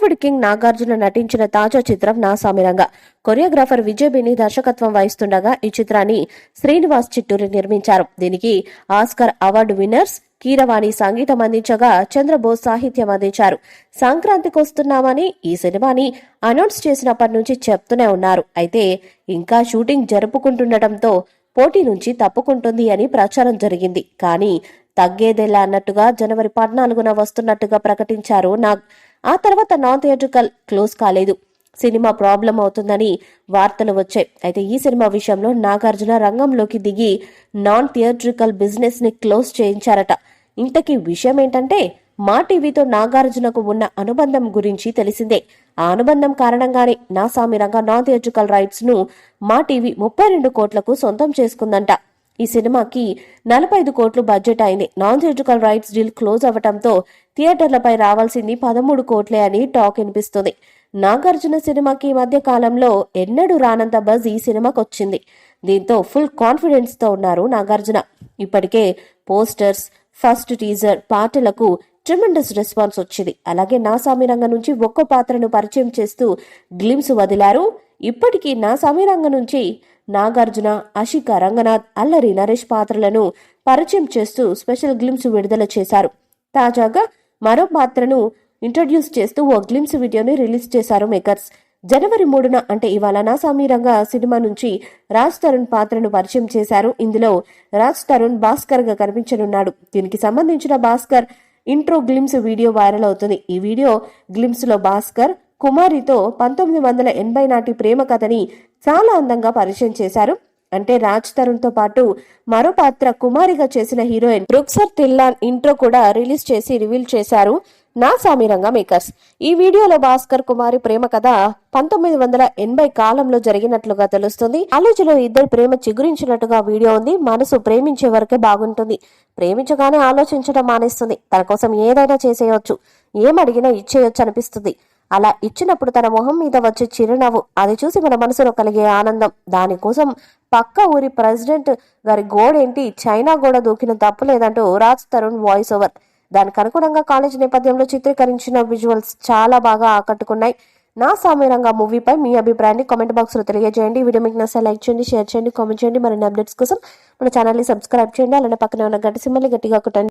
Bollywood king Nagarjuna నటించిన తాజా చిత్రం నా సామిరంగ. కొరియోగ్రాఫర్ విజయ్ బెని దర్శకత్వం వహిస్తుండగా ఈ చిత్రాన్ని శ్రీనివాస్ చిట్టూరి నిర్మించారు. దీనికి ఆస్కార్ అవార్డు విన్నర్స్ కీరవాణి సంగీతం అందించగా చంద్రబోస్ సాహిత్యం అందించారు. సంక్రాంతికి వస్తున్నామని ఈ సినిమాని అనౌన్స్ చేసినప్పటి నుంచి చెప్తూనే ఉన్నారు. అయితే ఇంకా షూటింగ్ జరుపుకుంటుండటంతో పోటీ నుంచి తప్పుకుంటుంది అని ప్రచారం జరిగింది. కానీ తగ్గేదేలా అన్నట్టుగా జనవరి 14న వస్తున్నట్టుగా ప్రకటించారు నాగ్. ఆ తర్వాత నాన్ థియేట్రికల్ క్లోజ్ కాలేదు. సినిమా ప్రాబ్లం అవుతుందని వార్తలు వచ్చాయి. అయితే ఈ సినిమా విషయంలో నాగార్జున రంగంలోకి దిగి నాన్ థియేట్రికల్ బిజినెస్ ని క్లోజ్ చేయించారట. ఇంతకీ విషయం ఏంటంటే మా టీవీతో నాగార్జునకు ఉన్న అనుబంధం గురించి తెలిసిందే. ఆ అనుబంధం కారణంగానే నా సామిరంగ నాన్ థియేట్రికల్ రైట్స్ ను మా టీవీ 32 కోట్లకు సొంతం చేసుకుందంట. ఈ సినిమాకి 45 కోట్లు బడ్జెట్ అయింది. Non theatrical rights deal close అవ్వటంతో థియేటర్లపై రావాల్సింది 13 కోట్లే అని టాక్ వినిపిస్తుంది. నాగార్జున సినిమాకి ఈ మధ్య కాలంలో ఎన్నడూ రానంత బజ్ ఈ సినిమాకి వచ్చింది. దీంతో ఫుల్ కాన్ఫిడెన్స్ తో ఉన్నారు నాగార్జున. ఇప్పటికే పోస్టర్స్, ఫస్ట్ టీజర్, పాటలకు ట్రిమెండస్ రెస్పాన్స్ వచ్చింది. అలాగే నా సామిరంగ నుంచి ఒక్కో పాత్రను పరిచయం చేస్తూ గ్లిమ్స్ వదిలారు. ఇప్పటికీ నా సామిరంగ నుంచి నాగార్జున, అషిక రంగనాథ్, అల్లరి నరేష్ పాత్రలను పరిచయం చేస్తూ స్పెషల్ గ్లిమ్స్ విడుదల చేశారు. తాజాగా మరో పాత్రను ఇంట్రడ్యూస్ చేస్తూ ఓ గ్లిమ్స్ వీడియోని రిలీజ్ చేశారు మేకర్స్. జనవరి 3న అంటే ఇవాళ నా సామిరంగ సినిమా నుంచి రాజ్ తరుణ్ పాత్రను పరిచయం చేశారు. ఇందులో రాజ్ తరుణ్ భాస్కర్ గా కనిపించనున్నాడు. దీనికి సంబంధించిన Bhaskar intro glimpse video viral అవుతుంది. ఈ వీడియో గ్లిమ్స్ లో భాస్కర్ కుమారితో 1980 నాటి ప్రేమ కథని చాలా అందంగా పరిచయం చేశారు. అంటే రాజ్ తరుణ్ తో పాటు మరో పాత్ర కుమారిగా చేసిన హీరోయిన్ రుక్సర్ తిల్లాన్ ఇంట్రో కూడా రిలీజ్ చేసి రివీల్ చేశారు నా సామిరంగ మేకర్స్. ఈ వీడియోలో భాస్కర్ కుమారి ప్రేమ కథ 1980 కాలంలో జరిగినట్లుగా తెలుస్తుంది. కాలేజీలో ఇద్దరు ప్రేమ చిగురించినట్టుగా వీడియో ఉంది. మనసు ప్రేమించే వరకే బాగుంటుంది, ప్రేమించగానే ఆలోచించడం మానేస్తుంది, తన కోసం ఏదైనా చేసేయొచ్చు, ఏమడిగినా ఇచ్చేయొచ్చు అనిపిస్తుంది. అలా ఇచ్చినప్పుడు తన మొహం మీద వచ్చే చిరునవ్వు, అది చూసి మన మనసులో కలిగే ఆనందం, దానికోసం పక్క ఊరి ప్రెసిడెంట్ గారి గోడేంటి చైనా గోడ దూకిన తప్పు లేదంటూ రాజ్ తరుణ్ వాయిస్ ఓవర్. దానికి అనుగుణంగా కాలేజ్ నేపథ్యంలో చిత్రీకరించిన విజువల్స్ చాలా బాగా ఆకట్టుకున్నాయి. నా సామిరంగ మూవీపై మీ అభిప్రాయాన్ని కామెంట్ బాక్స్ లో తెలియజేయండి. వీడియో మీకు నచ్చితే లైక్ చేయండి, షేర్ చేయండి, కామెంట్ చేయండి. మరిన్ని అప్డేట్స్ కోసం మన ఛానల్ ని సబ్స్క్రైబ్ చేయండి. అలానే పక్కనే ఉన్న గంట సింబల్ ని గట్టిగా కొట్టండి.